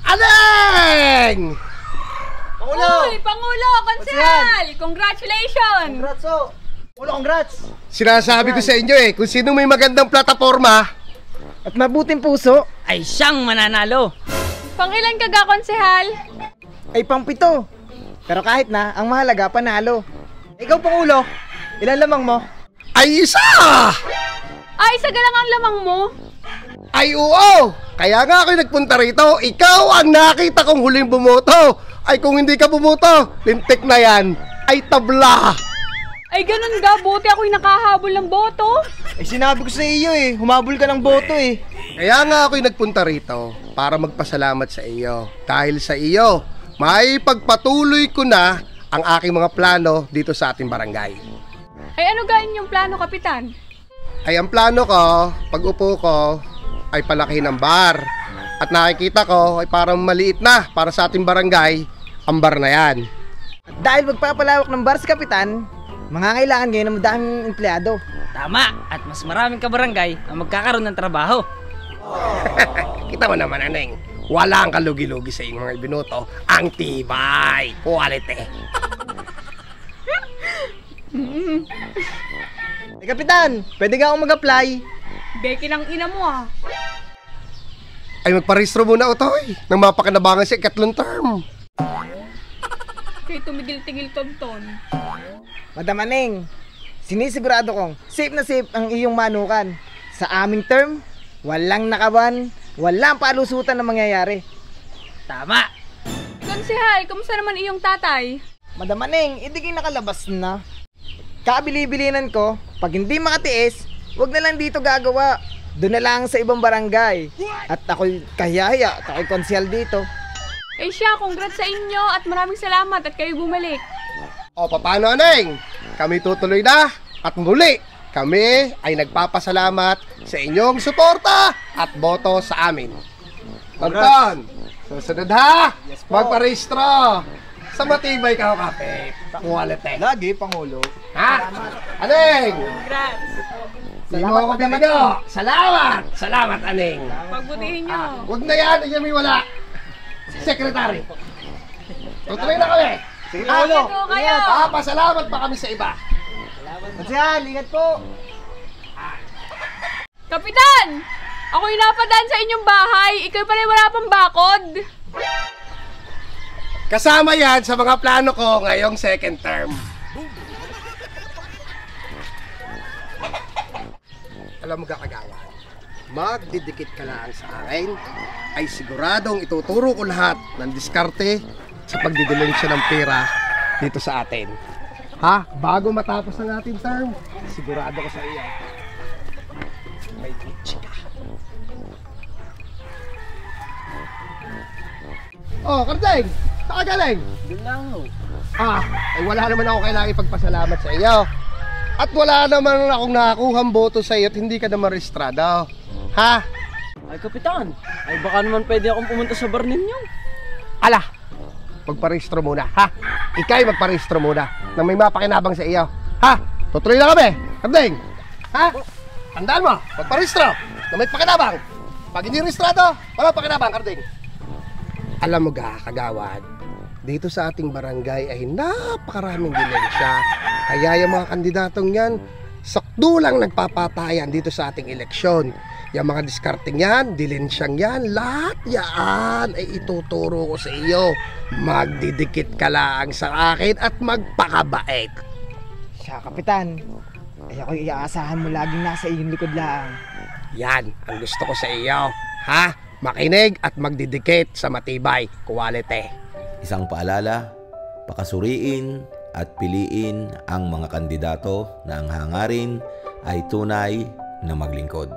Aleng! Pangulo! Uy, Pangulo! Konsehal! Congratulations! Congrats oh! Pangulo, congrats! Sinasabi ko sa inyo kung sino may magandang plataforma At mabuting puso ay siyang mananalo. Pangilan ka ga, Konsehal? ay pang-7. Pero kahit na, ang mahalaga panalo. Ikaw, Pangulo, ilan lamang mo? ay isa! Ay, isa lang ang lamang mo. Ay oo! Kaya nga ako'y nagpunta rito. Ikaw ang nakita kong huling bumoto. Ay kung hindi ka bumoto, lintik na yan. Ay tabla! Ay, ganun ga. Buti ako'y nakahabol ng boto. Ay sinabi ko sa iyo humabol ka ng boto Kaya nga ako'y nagpunta rito para magpasalamat sa iyo. Dahil sa iyo, may pagpatuloy ko na ang aking mga plano dito sa ating barangay. Ay, ano ga inyong plano, Kapitan? Ay ang plano ko, pag upo ko, ay palaki ng bar. At nakikita ko ay parang maliit na para sa ating barangay, ang bar na yan. At dahil magpapalawak ng bar si Kapitan, mangangailangan ngayon ng madaming empleyado. Tama, at mas maraming kabarangay ang magkakaroon ng trabaho. Kita mo naman, Aneng, walang kalugi-lugi sa inyong mga ibinoto. Ang tibay, quality. Kapitan, pwede ka akong mag-apply? Beki ng ina mo Ay magparehistro muna, Otoy, nang mapakinabangan sa ikatlong term. Kaya tumigil-tigil tonton. Madam Aneng, sinisigurado kong safe na safe ang iyong manukan. Sa aming term, walang nakaban, walang palusutan na mangyayari. Tama. Konsehal, kamusta naman iyong tatay? Madam Aneng, hindi kayo nakalabas na. Kabili-bilinan ko, pag hindi makatiis, wag na lang dito gagawa. Doon na lang sa ibang barangay. At ako'y kahiyaya at ako'y konsehal dito. Eh siya, congrats sa inyo at maraming salamat at kayo bumalik. O paano, Aneng? Kami tutuloy na at muli kami ay nagpapasalamat sa inyong suporta at boto sa amin. Anton, susunod ha? Yes, po. Magparehistro sa matibay ka, kape. Quality. Lagi, Pangulo. Ha? Aneng! Congrats. Di mo ako bibigyo. Salamat! Salamat, Aneng. Pagbutihin nyo. Huwag na yan, hindi may wala. Secretary. Tutuloy na kami. Sige, Pangulo. Kayo. Pasalamat pa kami sa iba. Konsehal, ingat po. Kapitan! Ako'y napadaan sa inyong bahay. Ikaw pala wala pang bakod. Kasama yan sa mga plano ko ngayong second term. Alam mo kakagawa, magdidikit ka lang sa akin, ay siguradong ituturo ko lahat ng diskarte sa pagdidilensya ng pera dito sa atin. Ha? Bago matapos ang ating term, sigurado ko sa iyo, may kitsch ka. Oh, Kardeng! Saan ka galing? Doon lang Ay wala naman ako kailangan ipagpasalamat sa iyo. At wala naman akong nakakuhang boto sa iyo at hindi ka naman rehistrado. Ha? Ay, Kapitan, ay baka naman pwede akong pumunta sa bar ninyo. Ala! Magparehistro muna, ha? Ikay magparehistro muna nang may mapakinabang sa iyo. Ha? Tutuloy na kami, Kardeng! Ha? Tandaan mo, magparehistro na may pakinabang. Pag hindi rehistrado, wala pakinabang, Kardeng. Alam mo ga, kagawad, dito sa ating barangay ay napakaraming dilensya. Kaya yung mga kandidatong yan, sakdo lang nagpapatayan dito sa ating eleksyon. Yung mga diskarting yan, dilensyang yan, lahat yan ay ituturo ko sa iyo. Magdidikit ka lang sa akin at magpakabait. Siya, Kapitan. Ay ako'y iaasahan mo laging nasa iyong likod lang. Yan ang gusto ko sa iyo. Ha? Makinig at magdidikit sa matibay, quality. Isang paalala, pakasuriin at piliin ang mga kandidato na ang hangarin ay tunay na maglingkod.